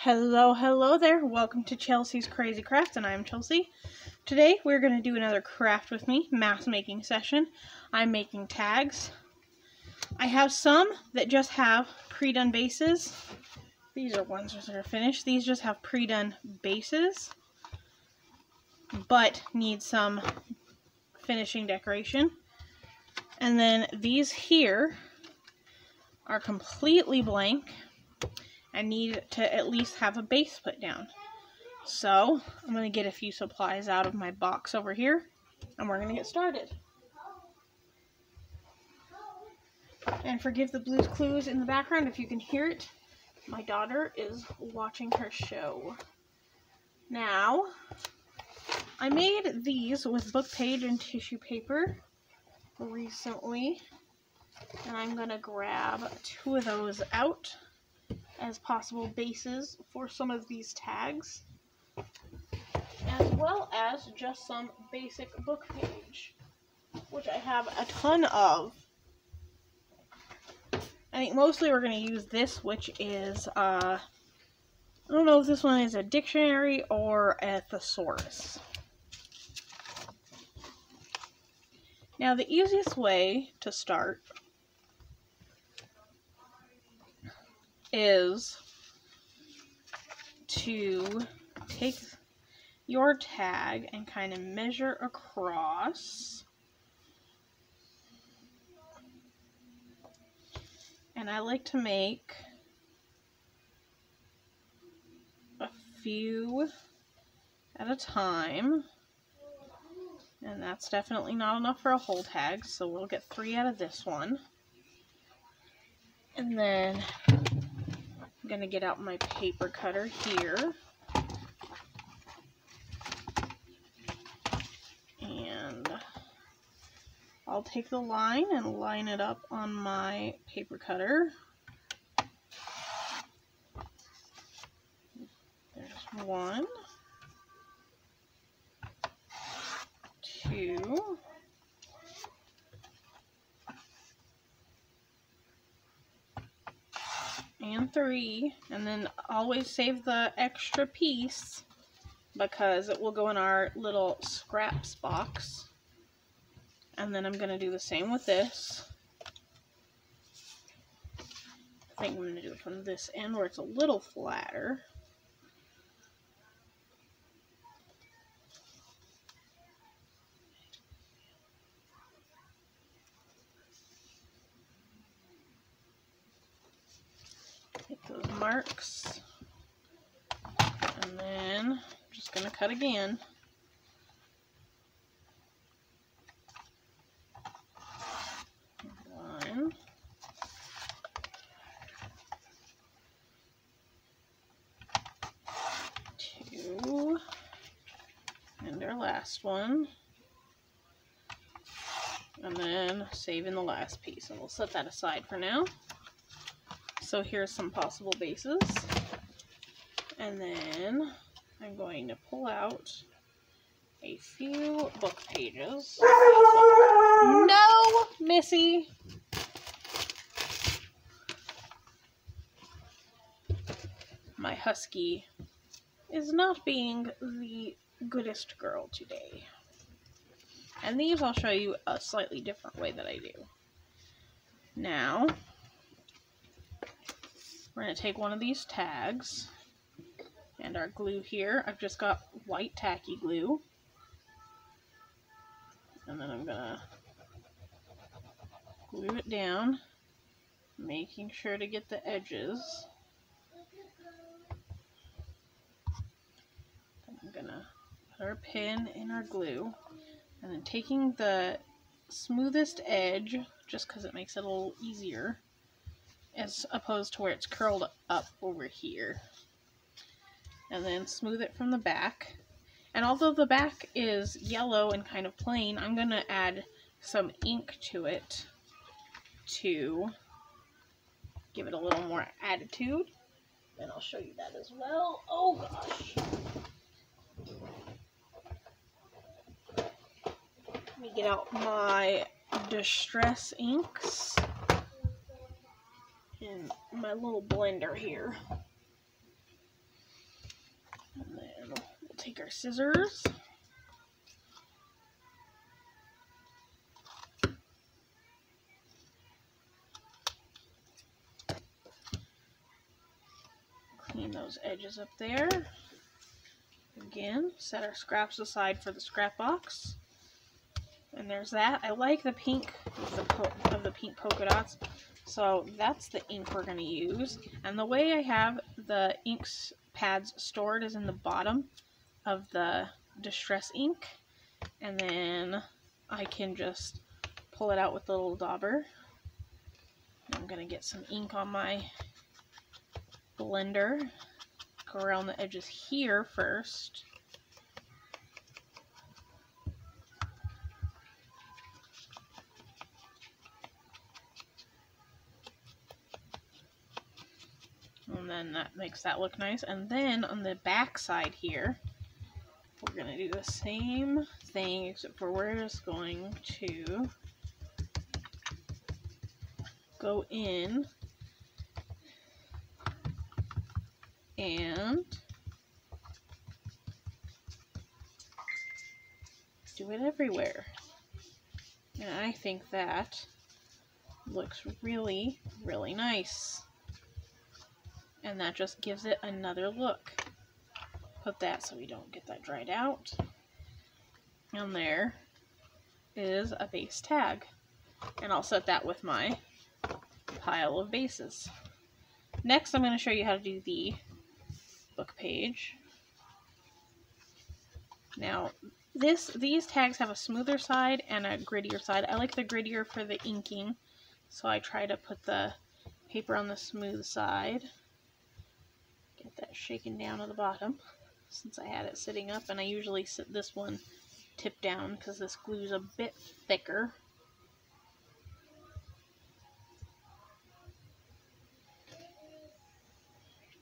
Hello there. Welcome to Chelsea's Crazy Crafts, and I'm Chelsea. Today we're going to do another craft with me, mask making session. I'm making tags. I have some that just have pre-done bases. These are ones that are finished. These just have pre-done bases, but need some finishing decoration. And then these here are completely blank and need to at least have a base put down. So I'm going to get a few supplies out of my box over here and we're going to get started. And forgive the Blue's Clues in the background if you can hear it. My daughter is watching her show. Now, I made these with book page and tissue paper recently, and I'm going to grab 2 of those out as possible bases for some of these tags, as well as just some basic book page, which I have a ton of. I think mostly we're going to use this, which is, I don't know if this one is a dictionary or a thesaurus. Now, the easiest way to start is to take your tag and kind of measure across. And I like to make a few at a time. And that's definitely not enough for a whole tag, so we'll get 3 out of this one. And then I'm going to get out my paper cutter here. And I'll take the line and line it up on my paper cutter. There's 1, 2, and 3, and then always save the extra piece because it will go in our little scraps box. And then I'm going to do the same with this. I think I'm going to do it from this end where it's a little flatter. Hit those marks. And then I'm just going to cut again. And our last one, and then saving the last piece, and we'll set that aside for now. So here's some possible bases, and then I'm going to pull out a few book pages. No, Missy! My husky is not being the goodest girl today. And these I'll show you a slightly different way that I do. Now, we're going to take one of these tags and our glue here. I've just got white tacky glue. And then I'm going to glue it down, making sure to get the edges. I'm going to put our pin in our glue, and then taking the smoothest edge, just because it makes it a little easier, as opposed to where it's curled up over here. And then smooth it from the back. And although the back is yellow and kind of plain, I'm going to add some ink to it to give it a little more attitude. And I'll show you that as well. Oh gosh. Let me get out my Distress inks in my little blender here. take our scissors. Clean those edges up there. Again, set our scraps aside for the scrap box. And there's that. I like the pink of the pink polka dots. So that's the ink we're going to use. And the way I have the ink pads stored is in the bottom of the distress ink. And then I can just pull it out with the little dauber. I'm going to get some ink on my blender. Go around the edges here first. And then that makes that look nice. And then on the back side here, we're going to do the same thing, except for we're just going to go in and do it everywhere. And I think that looks really, really nice. And that just gives it another look. Put that so we don't get that dried out. And there is a base tag. And I'll set that with my pile of bases. Next, I'm going to show you how to do the book page. Now, these tags have a smoother side and a grittier side. I like the grittier for the inking, so I try to put the paper on the smooth side. Get that shaken down to the bottom, since I had it sitting up, and I usually sit this one tip down because this glue's a bit thicker.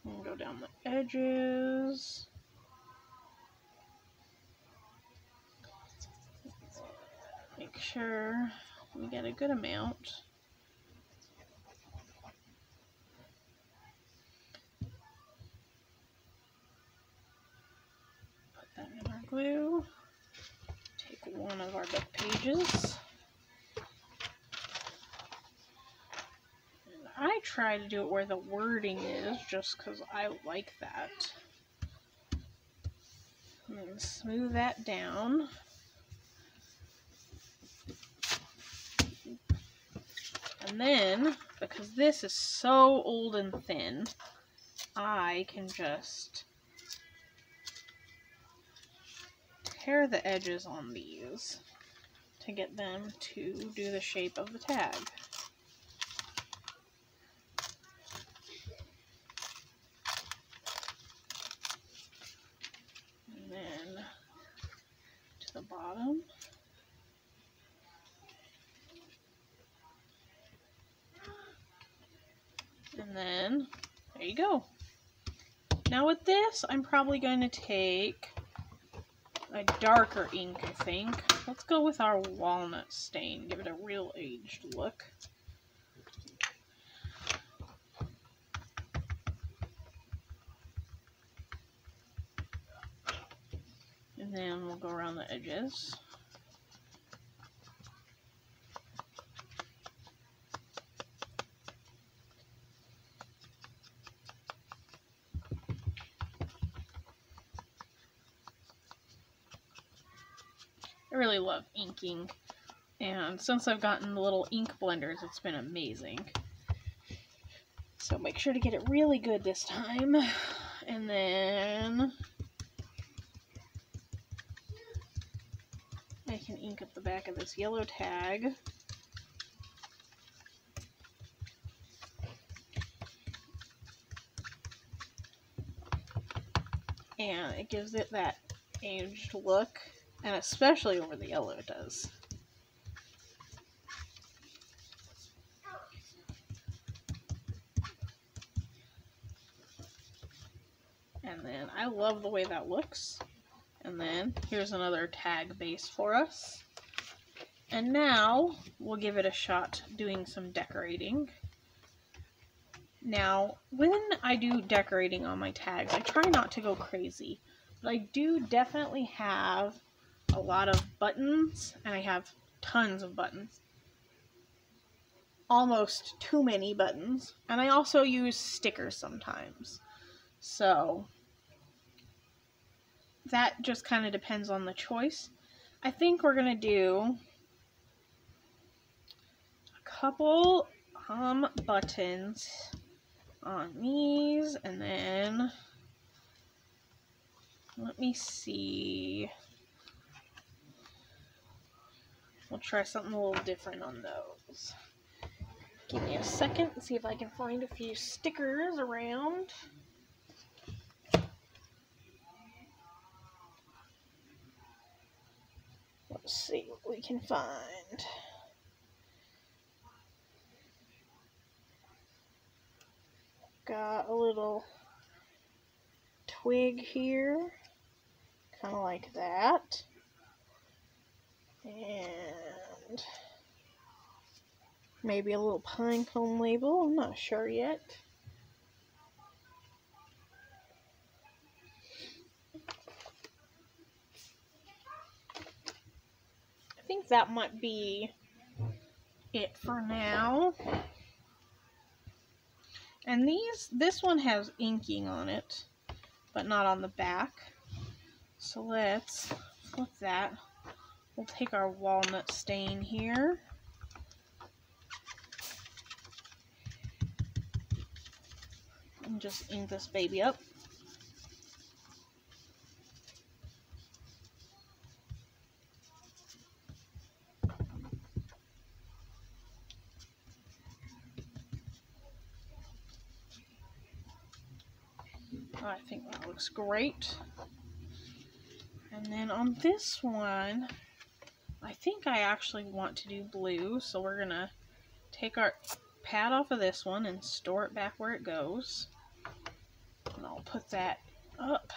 And go down the edges. Make sure we get a good amount. Put that in our glue. Take one of our book pages. And I try to do it where the wording is, just because I like that. And then smooth that down. And then, because this is so old and thin, I can just tear the edges on these to get them to do the shape of the tag. And then to the bottom. And then, there you go. Now with this, I'm probably going to take a darker ink, I think. Let's go with our walnut stain. Give it a real aged look. And then we'll go around the edges. I really love inking, and since I've gotten the little ink blenders, it's been amazing. So make sure to get it really good this time. And then I can ink up the back of this yellow tag. And it gives it that aged look. And especially over the yellow it does. And then I love the way that looks. And then here's another tag base for us. And now we'll give it a shot doing some decorating. Now, when I do decorating on my tags, I try not to go crazy. But I do definitely have a lot of buttons, and I have tons of buttons. Almost too many buttons. And I also use stickers sometimes. So that just kind of depends on the choice. I think we're going to do a couple buttons on these, and then let me see. We'll try something a little different on those. Give me a second and see if I can find a few stickers around. Let's see what we can find. Got a little twig here, kind of like that. And maybe a little pine cone label, I'm not sure yet. I think that might be it for now. And this one has inking on it, but not on the back. So let's flip that. We'll take our walnut stain here. And just ink this baby up. I think that looks great. And then on this one, I think I actually want to do blue, so we're gonna take our pad off of this one and store it back where it goes. And I'll put that up.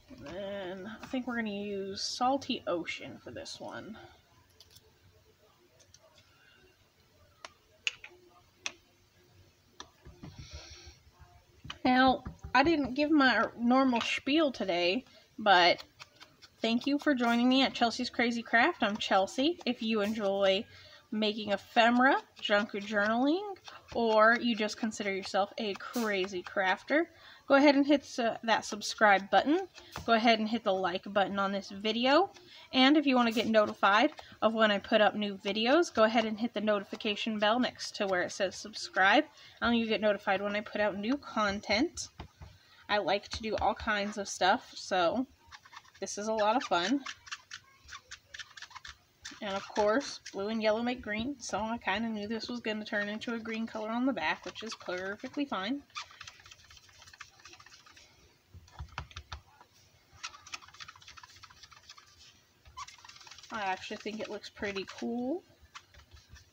And then I think we're gonna use Salty Ocean for this one. Now, I didn't give my normal spiel today, but thank you for joining me at Chelsea's Crazy Craft. I'm Chelsea. If you enjoy making ephemera, junk journaling, or you just consider yourself a crazy crafter, go ahead and hit that subscribe button. Go ahead and hit the like button on this video. And if you want to get notified of when I put up new videos, go ahead and hit the notification bell next to where it says subscribe. And you get notified when I put out new content. I like to do all kinds of stuff, so this is a lot of fun. And of course, blue and yellow make green, so I kind of knew this was going to turn into a green color on the back, which is perfectly fine. I actually think it looks pretty cool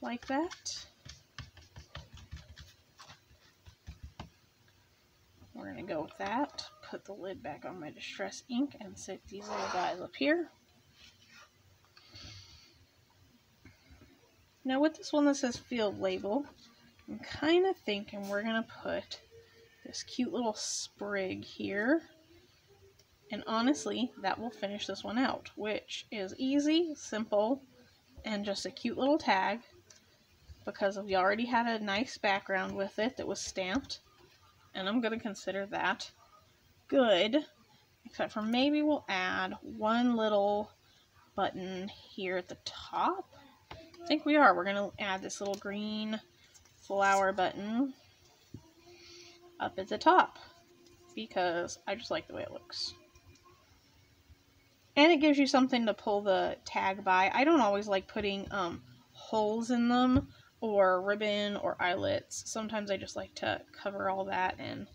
like that. We're going to go with that. Put the lid back on my distress ink and stick these little guys up here. Now with this one that says field label, I'm kind of thinking we're going to put this cute little sprig here. And honestly, that will finish this one out, which is easy, simple, and just a cute little tag because we already had a nice background with it that was stamped. And I'm going to consider that good, except for maybe we'll add one little button here at the top. I think we are. We're going to add this little green flower button up at the top because I just like the way it looks. And it gives you something to pull the tag by. I don't always like putting holes in them or ribbon or eyelets. Sometimes I just like to cover all that and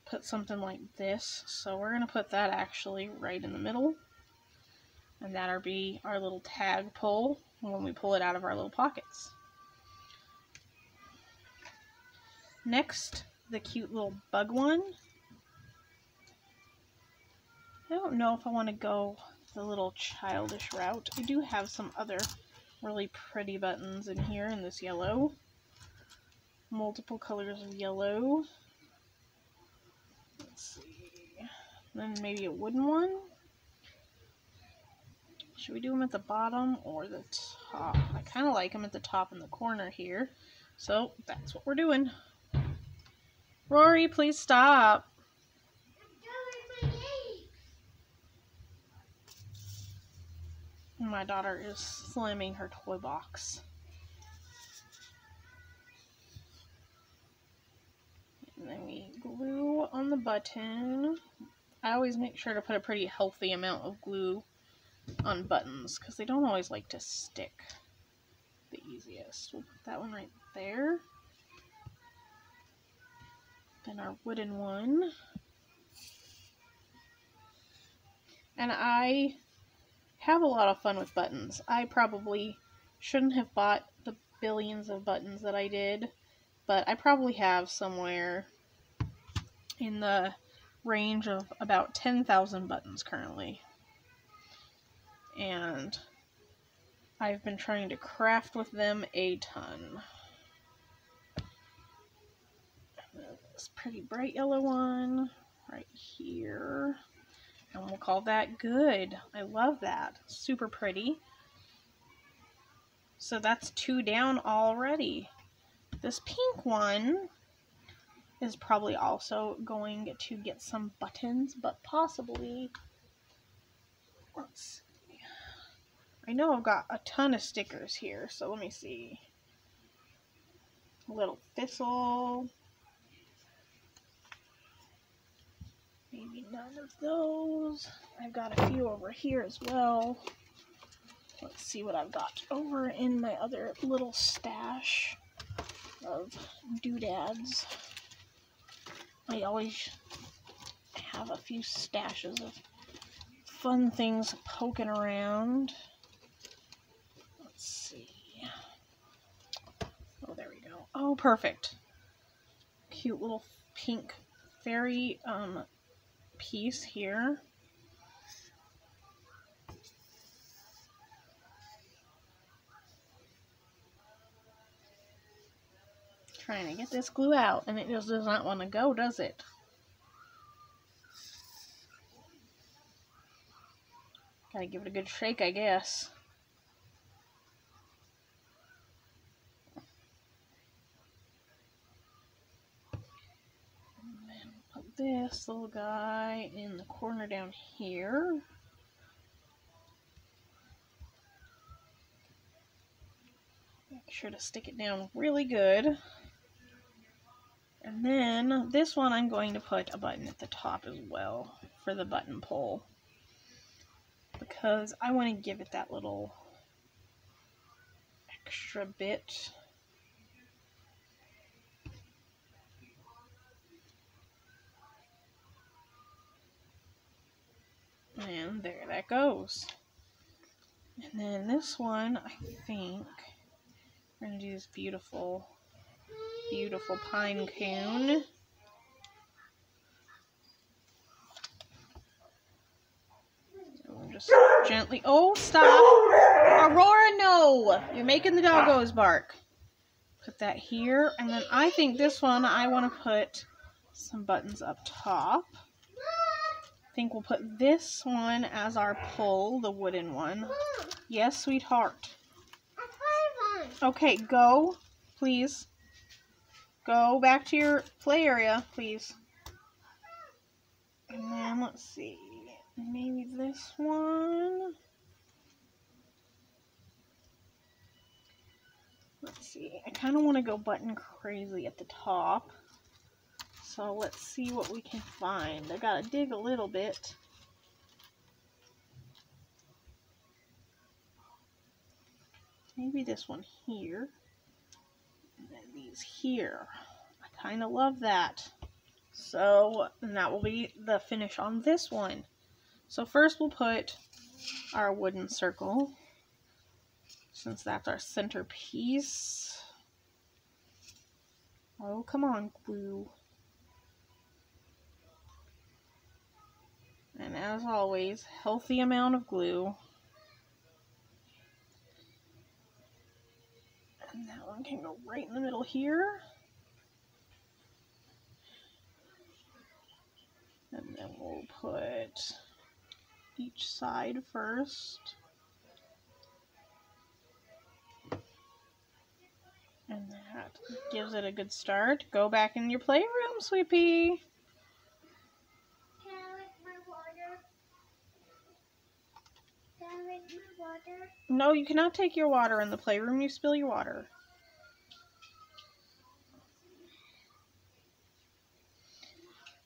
put something like this. So we're going to put that actually right in the middle. And that'll be our little tag pull when we pull it out of our little pockets. Next, the cute little bug one. I don't know if I want to go the little childish route. I do have some other really pretty buttons in here in this yellow. Multiple colors of yellow. Let's see. And then maybe a wooden one. Should we do them at the bottom or the top? I kind of like them at the top in the corner here. So that's what we're doing. Rory, please stop. My daughter is slamming her toy box. And then we glue on the button. I always make sure to put a pretty healthy amount of glue on buttons because they don't always like to stick the easiest. We'll put that one right there. Then our wooden one. And I have a lot of fun with buttons. I probably shouldn't have bought the billions of buttons that I did, but I probably have somewhere in the range of about 10,000 buttons currently. And I've been trying to craft with them a ton. This pretty bright yellow one right here. And we'll call that good. I love that. Super pretty. So that's 2 down already. This pink one is probably also going to get some buttons, but possibly, let's see. I know I've got a ton of stickers here, so let me see. A little thistle. Maybe none of those. I've got a few over here as well. Let's see what I've got over in my other little stash of doodads. I always have a few stashes of fun things poking around. Let's see. Oh, there we go. Oh, perfect. Cute little pink fairy piece here. Trying to get this glue out, and it just does not want to go, does it? Gotta give it a good shake, I guess. And then put this little guy in the corner down here. Make sure to stick it down really good. And then this one I'm going to put a button at the top as well for the button pull, because I want to give it that little extra bit. And there that goes. And then this one, I think we're going to do this beautiful, beautiful pine cone. So just gently, oh, stop. Aurora, no! You're making the doggos bark. Put that here, and then I think this one, I want to put some buttons up top. I think we'll put this one as our pull, the wooden one. Yes, sweetheart. Okay, go, please. Go back to your play area, please. And then, let's see, maybe this one. Let's see, I kind of want to go button crazy at the top. So let's see what we can find. I gotta dig a little bit. Maybe this one here. And then these here. I kind of love that. So, and that will be the finish on this one. So first we'll put our wooden circle, since that's our centerpiece. Oh, come on, glue. And as always, healthy amount of glue. And that one can go right in the middle here. And then then we'll put each side first. And that gives it a good start. Go back in your playroom, Sweet Pea. Can I lick my water? Can I lick my water? No, you cannot take your water in the playroom. You spill your water.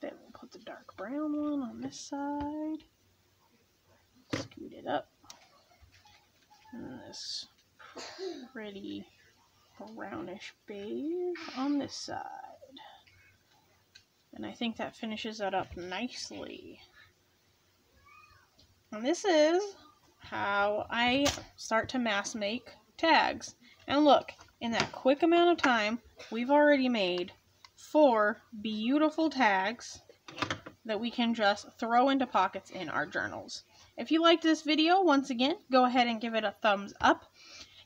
Then we'll put the dark brown one on this side. Scoot it up. And this pretty brownish beige on this side. And I think that finishes that up nicely. And this is how I start to mass make tags. And look, in that quick amount of time, we've already made 4 beautiful tags that we can just throw into pockets in our journals. If you liked this video, once again, go ahead and give it a thumbs up.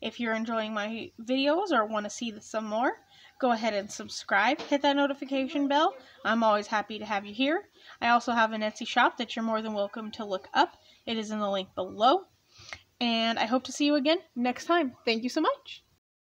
If you're enjoying my videos or want to see some more, go ahead and subscribe. Hit that notification bell. I'm always happy to have you here. I also have an Etsy shop that you're more than welcome to look up. It is in the link below. And I hope to see you again next time. Thank you so much.